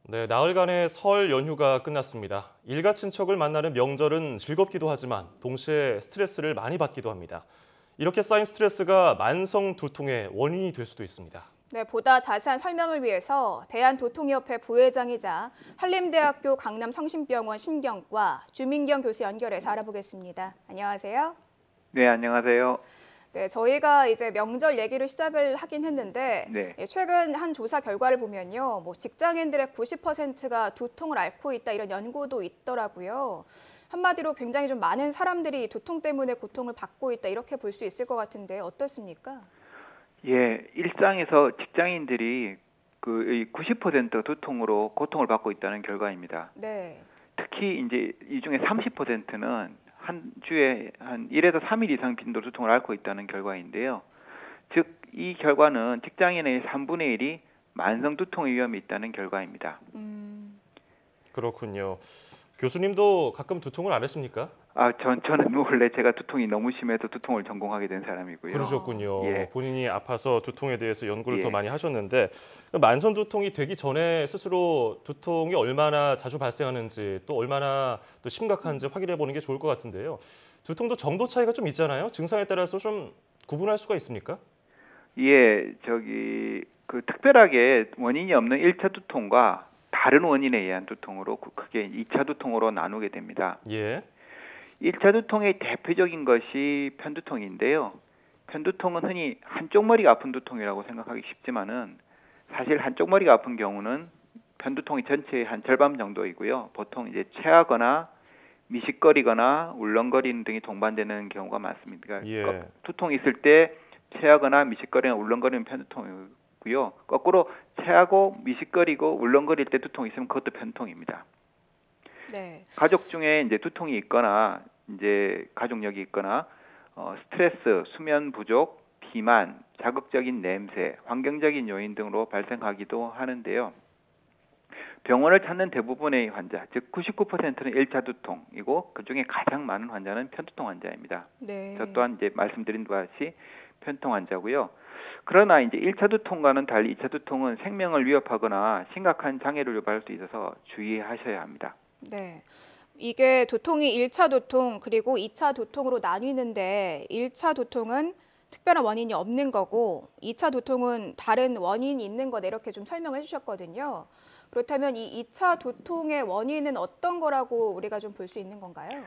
네, 나흘간의 설 연휴가 끝났습니다. 일가 친척을 만나는 명절은 즐겁기도 하지만 동시에 스트레스를 많이 받기도 합니다. 이렇게 쌓인 스트레스가 만성 두통의 원인이 될 수도 있습니다. 네, 보다 자세한 설명을 위해서 대한도통협회 부회장이자 한림대학교 강남성심병원 신경과 주민경 교수 연결해서 알아보겠습니다. 안녕하세요. 네, 안녕하세요. 네, 저희가 이제 명절 얘기를 시작을 하긴 했는데 네. 최근 한 조사 결과를 보면요, 직장인들의 90%가 두통을 앓고 있다 이런 연구도 있더라고요. 한마디로 굉장히 좀 많은 사람들이 두통 때문에 고통을 받고 있다 이렇게 볼 수 있을 것 같은데 어떻습니까? 예, 일상에서 직장인들이 90% 두통으로 고통을 받고 있다는 결과입니다. 네. 특히 이제 이 중에 30%는 한 주에 한 1에서 3일 이상 빈도로 두통을 앓고 있다는 결과인데요. 즉, 이 결과는 직장인의 3분의 1이 만성 두통의 위험이 있다는 결과입니다. 그렇군요. 교수님도 가끔 두통을 앓으십니까? 저는 원래 제가 두통이 너무 심해서 두통을 전공하게 된 사람이고요. 그러셨군요. 예. 본인이 아파서 두통에 대해서 연구를 예. 더 많이 하셨는데 만성 두통이 되기 전에 스스로 두통이 얼마나 자주 발생하는지 또 얼마나 또 심각한지 확인해 보는 게 좋을 것 같은데요. 두통도 정도 차이가 좀 있잖아요. 증상에 따라서 좀 구분할 수가 있습니까? 예, 특별하게 원인이 없는 1차 두통과 다른 원인에 의한 두통으로 크게 2차 두통으로 나누게 됩니다. 예. 1차 두통의 대표적인 것이 편두통인데요. 편두통은 흔히 한쪽 머리가 아픈 두통이라고 생각하기 쉽지만은 사실 한쪽 머리가 아픈 경우는 편두통이 전체의 한 절반 정도이고요. 보통 이제 체하거나 미식거리거나 울렁거리는 등이 동반되는 경우가 많습니다. 그러니까 예. 두통이 있을 때 체하거나 미식거리나 울렁거리는 편두통이고요. 거꾸로 체하고 미식거리고 울렁거릴 때 두통이 있으면 그것도 편두통입니다. 네. 가족 중에 이제 두통이 있거나 이제 가족력이 있거나 스트레스, 수면 부족, 비만, 자극적인 냄새, 환경적인 요인 등으로 발생하기도 하는데요. 병원을 찾는 대부분의 환자, 즉 99%는 1차 두통이고 그중에 가장 많은 환자는 편두통 환자입니다. 네. 저 또한 이제 말씀드린 바와 같이 편두통 환자고요. 그러나 이제 1차 두통과는 달리 2차 두통은 생명을 위협하거나 심각한 장애를 유발할 수 있어서 주의하셔야 합니다. 네. 이게 두통이 1차 두통 그리고 2차 두통으로 나뉘는데 1차 두통은 특별한 원인이 없는 거고 2차 두통은 다른 원인이 있는 거다 이렇게 좀 설명해 주셨거든요. 그렇다면 이 2차 두통의 원인은 어떤 거라고 우리가 좀 볼 수 있는 건가요?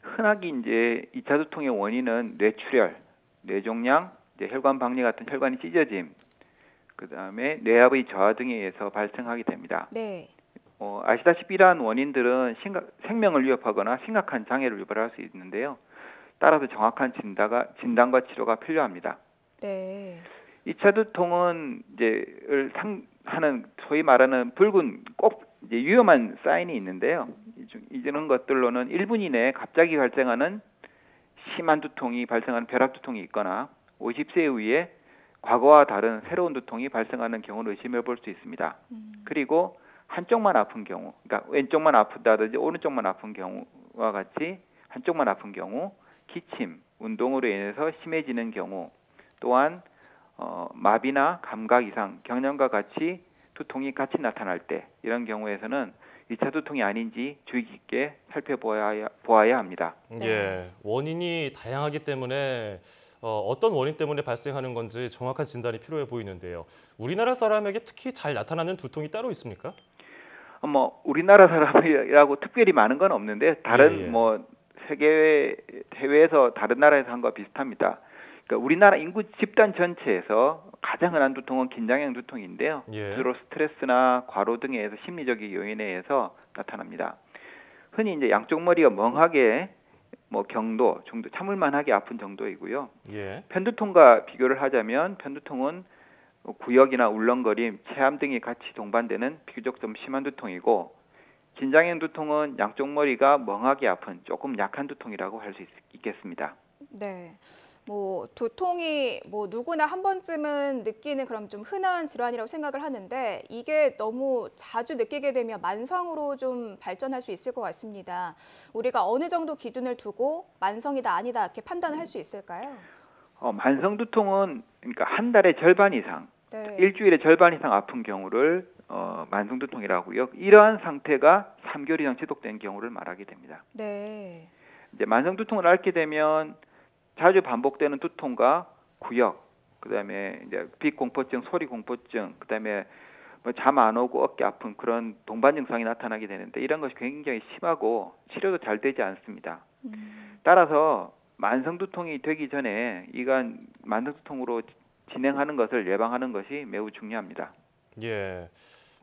흔하게 이제 2차 두통의 원인은 뇌출혈, 뇌종양, 이제 혈관 박리 같은 혈관이 찢어짐, 그다음에 뇌압의 저하 등에 의해서 발생하게 됩니다. 네. 아시다시피 이러한 원인들은 생명을 위협하거나 심각한 장애를 유발할 수 있는데요. 따라서 정확한 진단과 치료가 필요합니다. 네. 2차 두통은 하는 소위 말하는 붉은 꼭 이제 위험한 사인이 있는데요. 이런 것들로는 1분 이내에 갑자기 발생하는 심한 두통이 발생하는 벼락 두통이 있거나 50세 이후에 과거와 다른 새로운 두통이 발생하는 경우를 의심해 볼 수 있습니다. 그리고 한쪽만 아픈 경우, 그러니까 왼쪽만 아프다든지 오른쪽만 아픈 경우와 같이 한쪽만 아픈 경우, 기침, 운동으로 인해서 심해지는 경우, 또한 마비나 감각 이상, 경련과 같이 두통이 같이 나타날 때 이런 경우에서는 2차 두통이 아닌지 주의 깊게 살펴보아야 합니다. 예. 원인이 다양하기 때문에 어떤 원인 때문에 발생하는 건지 정확한 진단이 필요해 보이는데요. 우리나라 사람에게 특히 잘 나타나는 두통이 따로 있습니까? 우리나라 사람이라고 특별히 많은 건 없는데 다른 예. 세계 해외에서 다른 나라에서 한 거와 비슷합니다. 그러니까 우리나라 인구 집단 전체에서 가장 흔한 두통은 긴장형 두통인데요. 예. 주로 스트레스나 과로 등에 의해서 심리적인 요인에 의해서 나타납니다. 흔히 이제 양쪽 머리가 멍하게 경도, 중도, 참을만하게 아픈 정도이고요. 예. 편두통과 비교를 하자면 편두통은 구역이나 울렁거림, 체함 등이 같이 동반되는 비교적 좀 심한 두통이고 긴장형 두통은 양쪽 머리가 멍하게 아픈 조금 약한 두통이라고 할 수 있겠습니다. 네. 두통이 누구나 한 번쯤은 느끼는 그런 좀 흔한 질환이라고 생각을 하는데 이게 너무 자주 느끼게 되면 만성으로 좀 발전할 수 있을 것 같습니다. 우리가 어느 정도 기준을 두고 만성이다 아니다 이렇게 판단을 할 수 있을까요? 만성 두통은 그러니까 한 달의 절반 이상, 네. 일주일의 절반 이상 아픈 경우를 만성 두통이라고 하고요. 이러한 상태가 3개월 이상 지속된 경우를 말하게 됩니다. 네. 이제 만성 두통을 앓게 되면 자주 반복되는 두통과 구역, 그다음에 이제 빛공포증, 소리공포증, 그다음에 뭐 잠 안 오고 어깨 아픈 그런 동반 증상이 나타나게 되는데 이런 것이 굉장히 심하고 치료도 잘 되지 않습니다. 따라서 만성 두통이 되기 전에 이간 만성 두통으로 진행하는 것을 예방하는 것이 매우 중요합니다. 예.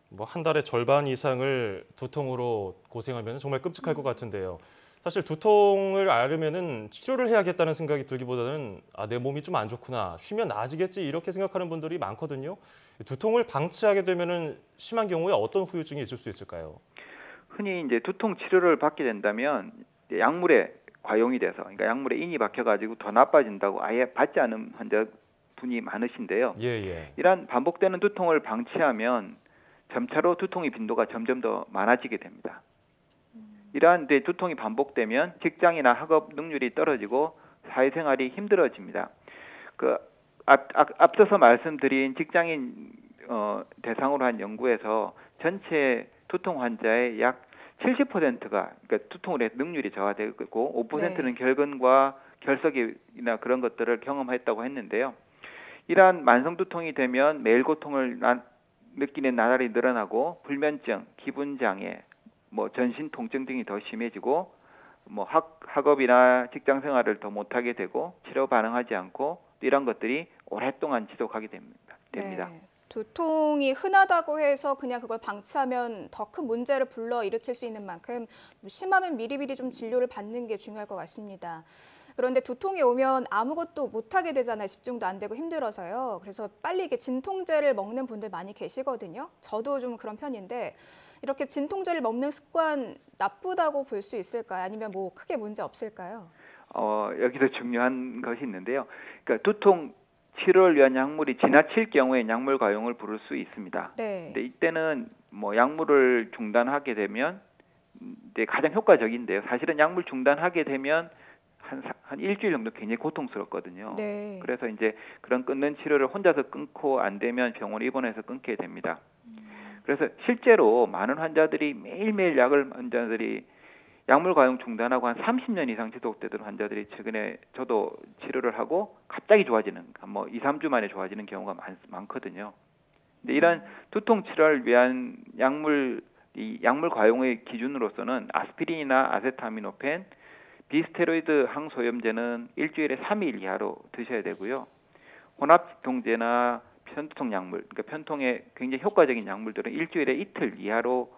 뭐 한 달에 절반 이상을 두통으로 고생하면 정말 끔찍할 것 같은데요. 사실 두통을 앓으면은 치료를 해야겠다는 생각이 들기보다는 내 몸이 좀 안 좋구나, 쉬면 나아지겠지 이렇게 생각하는 분들이 많거든요. 두통을 방치하게 되면은 심한 경우에 어떤 후유증이 있을 수 있을까요? 흔히 이제 두통 치료를 받게 된다면 이제 약물에 과용이 돼서, 그러니까 약물에 인이 박혀가지고 더 나빠진다고 아예 받지 않은 환자분이 많으신데요. 예, 예. 이러한 반복되는 두통을 방치하면 점차로 두통의 빈도가 점점 더 많아지게 됩니다. 이러한 데 두통이 반복되면 직장이나 학업 능률이 떨어지고 사회생활이 힘들어집니다. 앞서서 말씀드린 직장인 대상으로 한 연구에서 전체 두통 환자의 약 70%가 그러니까 두통의 능률이 저하되고 5%는 네. 결근과 결석이나 그런 것들을 경험했다고 했는데요. 이러한 만성 두통이 되면 매일 고통을 느끼는 나날이 늘어나고 불면증, 기분 장애, 뭐 전신 통증 등이 더 심해지고 뭐 학업이나 직장 생활을 더 못하게 되고 치료 반응하지 않고 이런 것들이 오랫동안 지속하게 됩니다. 네. 두통이 흔하다고 해서 그냥 그걸 방치하면 더 큰 문제를 불러일으킬 수 있는 만큼 심하면 미리미리 좀 진료를 받는 게 중요할 것 같습니다. 그런데 두통이 오면 아무것도 못하게 되잖아요. 집중도 안 되고 힘들어서요. 그래서 빨리 이게 진통제를 먹는 분들 많이 계시거든요. 저도 좀 그런 편인데 이렇게 진통제를 먹는 습관 나쁘다고 볼 수 있을까요? 아니면 뭐 크게 문제 없을까요? 여기서 중요한 것이 있는데요. 그러니까 두통 치료를 위한 약물이 지나칠 경우에 약물 과용을 부를 수 있습니다. 네. 근데 이때는 뭐 약물을 중단하게 되면 이제 가장 효과적인데요. 사실은 약물 중단하게 되면 한 일주일 정도 굉장히 고통스럽거든요. 네. 그래서 이제 그런 끊는 치료를 혼자서 끊고 안 되면 병원에 입원해서 끊게 됩니다. 그래서 실제로 많은 환자들이 매일매일 약물 과용 중단하고 한 30년 이상 지속되던 환자들이 최근에 저도 치료를 하고 갑자기 좋아지는, 뭐 2, 3주 만에 좋아지는 경우가 많거든요. 근데 이런 두통 치료를 위한 약물 과용의 기준으로서는 아스피린이나 아세타미노펜, 비스테로이드 항소염제는 일주일에 3일 이하로 드셔야 되고요. 혼합진통제나 편두통 약물, 그러니까 편통에 굉장히 효과적인 약물들은 일주일에 이틀 이하로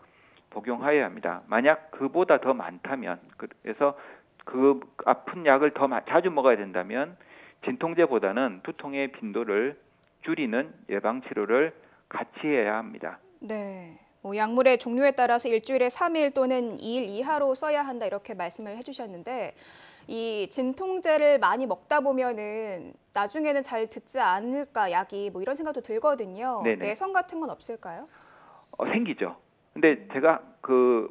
복용하여야 합니다. 만약 그보다 더 많다면, 그래서 그 아픈 약을 더 자주 먹어야 된다면 진통제보다는 두통의 빈도를 줄이는 예방 치료를 같이 해야 합니다. 네. 뭐 약물의 종류에 따라서 일주일에 3일 또는 2일 이하로 써야 한다 이렇게 말씀을 해주셨는데 이 진통제를 많이 먹다 보면은 나중에는 잘 듣지 않을까 약이 뭐 이런 생각도 들거든요. 네네. 내성 같은 건 없을까요? 생기죠. 근데 제가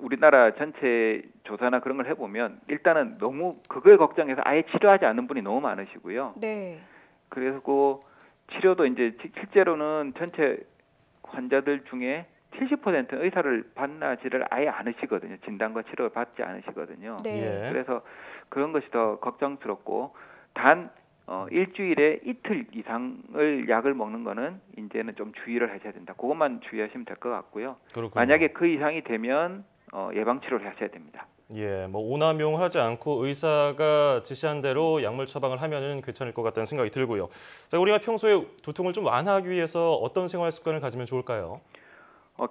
우리나라 전체 조사나 그런 걸 해보면 일단은 너무 그걸 걱정해서 아예 치료하지 않는 분이 너무 많으시고요. 네. 그리고 치료도 이제 실제로는 전체 환자들 중에 70%는 의사를 만나지를 아예 않으시거든요. 진단과 치료를 받지 않으시거든요. 네. 예. 그래서 그런 것이 더 걱정스럽고 단 일주일에 이틀 이상을 약을 먹는 거는 이제는 좀 주의를 하셔야 된다. 그것만 주의하시면 될 것 같고요. 그렇군요. 만약에 그 이상이 되면 예방 치료를 하셔야 됩니다. 예, 뭐 오남용하지 않고 의사가 지시한 대로 약물 처방을 하면은 괜찮을 것 같다는 생각이 들고요. 자, 우리가 평소에 두통을 좀 완화하기 위해서 어떤 생활 습관을 가지면 좋을까요?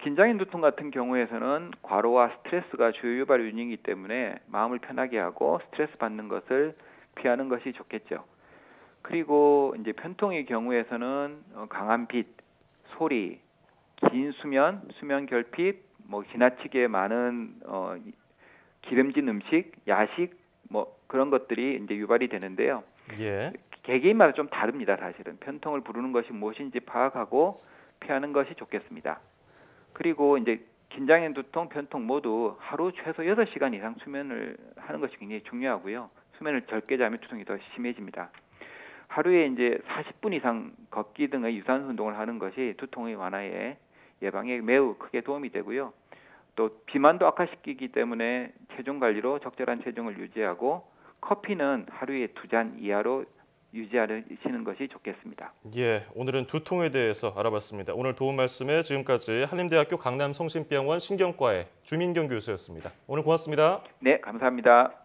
긴장인 두통 같은 경우에서는 과로와 스트레스가 주요 유발 요인이기 때문에 마음을 편하게 하고 스트레스 받는 것을 피하는 것이 좋겠죠. 그리고 이제 편통의 경우에서는 강한 빛, 소리, 긴 수면 결핍, 뭐 지나치게 많은 기름진 음식, 야식 뭐 그런 것들이 이제 유발이 되는데요. 예. 개개인마다 좀 다릅니다. 사실은 편통을 부르는 것이 무엇인지 파악하고 피하는 것이 좋겠습니다. 그리고 이제 긴장인 두통, 편통 모두 하루 최소 6시간 이상 수면을 하는 것이 굉장히 중요하고요. 수면을 적게 자면 두통이 더 심해집니다. 하루에 이제 40분 이상 걷기 등의 유산소 운동을 하는 것이 두통의 완화에 예방에 매우 크게 도움이 되고요. 또 비만도 악화시키기 때문에 체중 관리로 적절한 체중을 유지하고 커피는 하루에 2잔 이하로 유지하시는 것이 좋겠습니다. 예, 오늘은 두통에 대해서 알아봤습니다. 오늘 도움 말씀에 지금까지 한림대학교 강남성심병원 신경과의 주민경 교수였습니다. 오늘 고맙습니다. 네, 감사합니다.